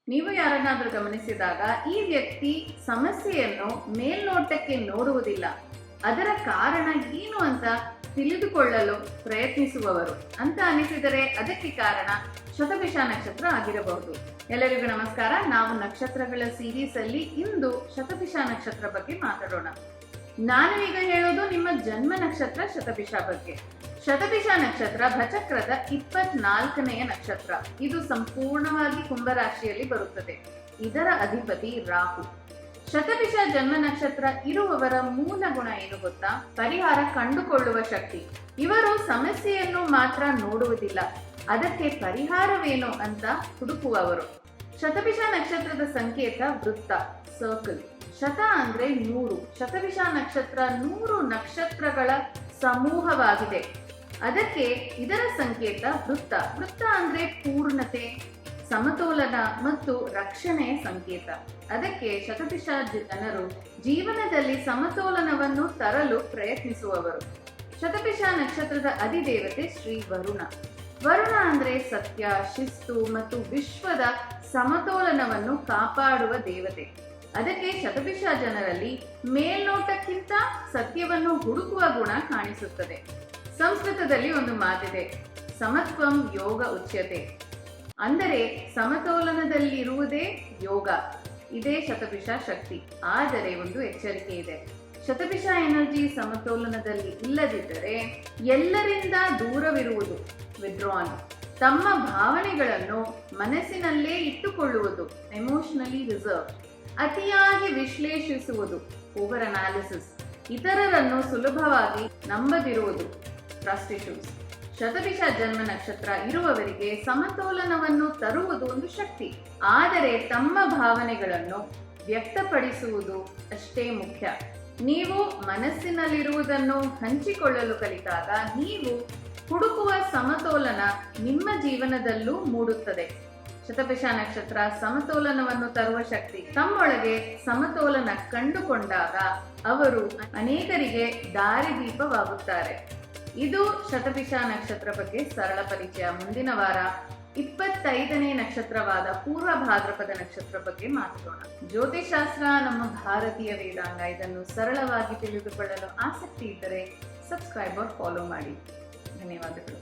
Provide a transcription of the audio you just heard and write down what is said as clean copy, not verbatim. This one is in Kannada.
ನೀವು ಯಾರನ್ನಾದರೂ ಗಮನಿಸಿದಾಗ ಈ ವ್ಯಕ್ತಿ ಸಮಸ್ಯೆಯನ್ನು ಮೇಲ್ನೋಟಕ್ಕೆ ನೋಡುವುದಿಲ್ಲ, ಅದರ ಕಾರಣ ಏನು ಅಂತ ತಿಳಿದುಕೊಳ್ಳಲು ಪ್ರಯತ್ನಿಸುವವರು ಅಂತ ಅನಿಸಿದರೆ ಅದಕ್ಕೆ ಕಾರಣ ಶತಭಿಷ ನಕ್ಷತ್ರ ಆಗಿರಬಹುದು. ಎಲ್ಲರಿಗೂ ನಮಸ್ಕಾರ. ನಾವು ನಕ್ಷತ್ರಗಳ ಸೀರೀಸ್ ಅಲ್ಲಿ ಇಂದು ಶತಭಿಷ ನಕ್ಷತ್ರ ಬಗ್ಗೆ ಮಾತಾಡೋಣ. ನಾನು ಈಗ ಹೇಳೋದು ನಿಮ್ಮ ಜನ್ಮ ನಕ್ಷತ್ರ ಶತಭಿಷ ಬಗ್ಗೆ. ಶತಭಿಷ ನಕ್ಷತ್ರ ಭಚಕ್ರದ 24ನೆಯ ನಕ್ಷತ್ರ. ಇದು ಸಂಪೂರ್ಣವಾಗಿ ಕುಂಭರಾಶಿಯಲ್ಲಿ ಬರುತ್ತದೆ. ಇದರ ಅಧಿಪತಿ ರಾಹು. ಶತಭಿಷ ಜನ್ಮ ನಕ್ಷತ್ರ ಇರುವವರ ಮೂಲ ಗುಣ ಏನು ಗೊತ್ತಾ? ಪರಿಹಾರ ಕಂಡುಕೊಳ್ಳುವ ಶಕ್ತಿ. ಇವರು ಸಮಸ್ಯೆಯನ್ನು ಮಾತ್ರ ನೋಡುವುದಿಲ್ಲ, ಅದಕ್ಕೆ ಪರಿಹಾರವೇನು ಅಂತ ಹುಡುಕುವವರು. ಶತಭಿಷ ನಕ್ಷತ್ರದ ಸಂಕೇತ ವೃತ್ತ, ಸರ್ಕಲ್. ಶತ ಅಂದ್ರೆ 100. ಶತಭಿಷ ನಕ್ಷತ್ರ 100 ನಕ್ಷತ್ರಗಳ ಸಮೂಹವಾಗಿದೆ. ಅದಕ್ಕೆ ಇದರ ಸಂಕೇತ ವೃತ್ತ. ವೃತ್ತ ಅಂದ್ರೆ ಪೂರ್ಣತೆ, ಸಮತೋಲನ ಮತ್ತು ರಕ್ಷಣೆಯ ಸಂಕೇತ. ಅದಕ್ಕೆ ಶತಭಿಷ ಜನರು ಜೀವನದಲ್ಲಿ ಸಮತೋಲನವನ್ನು ತರಲು ಪ್ರಯತ್ನಿಸುವವರು. ಶತಭಿಷ ನಕ್ಷತ್ರದ ಅಧಿದೇವತೆ ಶ್ರೀ ವರುಣ. ವರುಣ ಅಂದ್ರೆ ಸತ್ಯ, ಶಿಸ್ತು ಮತ್ತು ವಿಶ್ವದ ಸಮತೋಲನವನ್ನು ಕಾಪಾಡುವ ದೇವತೆ. ಅದಕ್ಕೆ ಶತಭಿಷ ಜನರಲ್ಲಿ ಮೇಲ್ನೋಟಕ್ಕಿಂತ ಸತ್ಯವನ್ನು ಹುಡುಕುವ ಗುಣ ಕಾಣಿಸುತ್ತದೆ. ಸಂಸ್ಕೃತದಲ್ಲಿ ಒಂದು ಮಾತಿದೆ, ಸಮತ್ವಂ ಯೋಗ ಉಚ್ಯತೆ. ಅಂದರೆ ಸಮತೋಲನದಲ್ಲಿರುವುದೇ ಯೋಗ. ಇದೇ ಶತಭಿಷ ಶಕ್ತಿ. ಆದರೆ ಒಂದು ಎಚ್ಚರಿಕೆ ಇದೆ. ಶತಭಿಷ ಎನರ್ಜಿ ಸಮತೋಲನದಲ್ಲಿ ಇಲ್ಲದಿದ್ದರೆ ಎಲ್ಲರಿಂದ ದೂರವಿರುವುದು, ವಿಡ್ರಾನ್. ತಮ್ಮ ಭಾವನೆಗಳನ್ನು ಮನಸ್ಸಿನಲ್ಲೇ ಇಟ್ಟುಕೊಳ್ಳುವುದು, ಎಮೋಷನಲಿ ರಿಸರ್ವ್. ಅತಿಯಾಗಿ ವಿಶ್ಲೇಷಿಸುವುದು, ಓವರ್ ಅನಾಲಿಸಿಸ್. ಇತರರನ್ನು ಸುಲಭವಾಗಿ ನಂಬದಿರುವುದು, ಟ್ರಸ್ಟ್ ಇಶ್ಯೂಸ್. ಶತಭಿಷ ಜನ್ಮ ನಕ್ಷತ್ರ ಇರುವವರಿಗೆ ಸಮತೋಲನವನ್ನು ತರುವುದು ಒಂದು ಶಕ್ತಿ. ಆದರೆ ತಮ್ಮ ಭಾವನೆಗಳನ್ನು ವ್ಯಕ್ತಪಡಿಸುವುದು ಅಷ್ಟೇ ಮುಖ್ಯ. ನೀವು ಮನಸ್ಸಿನಲ್ಲಿರುವುದನ್ನು ಹಂಚಿಕೊಳ್ಳಲು ಕಲಿತಾಗ ನೀವು ಹುಡುಕುವ ಸಮತೋಲನ ನಿಮ್ಮ ಜೀವನದಲ್ಲೂ ಮೂಡುತ್ತದೆ. ಶತಭಿಷ ನಕ್ಷತ್ರ ಸಮತೋಲನವನ್ನು ತರುವ ಶಕ್ತಿ. ತಮ್ಮೊಳಗೆ ಸಮತೋಲನ ಕಂಡುಕೊಂಡಾಗ ಅವರು ಅನೇಕರಿಗೆ ದಾರಿದೀಪವಾಗುತ್ತಾರೆ. ಇದು ಶತಭಿಷ ನಕ್ಷತ್ರ ಬಗ್ಗೆ ಸರಳ ಪರಿಚಯ. ಮುಂದಿನ ವಾರ 25ನೇ ನಕ್ಷತ್ರವಾದ ಪೂರ್ವ ಭಾದ್ರಪದ ನಕ್ಷತ್ರ ಬಗ್ಗೆ ಮಾತಾಡೋಣ. ಜ್ಯೋತಿಷಾಸ್ತ್ರ ನಮ್ಮ ಭಾರತೀಯ ವೇದಾಂಗ. ಇದನ್ನು ಸರಳವಾಗಿ ತಿಳಿದುಕೊಳ್ಳಲು ಆಸಕ್ತಿ ಇದ್ದರೆ ಸಬ್ಸ್ಕ್ರೈಬ್ ಫಾಲೋ ಮಾಡಿ. ಧನ್ಯವಾದಗಳು.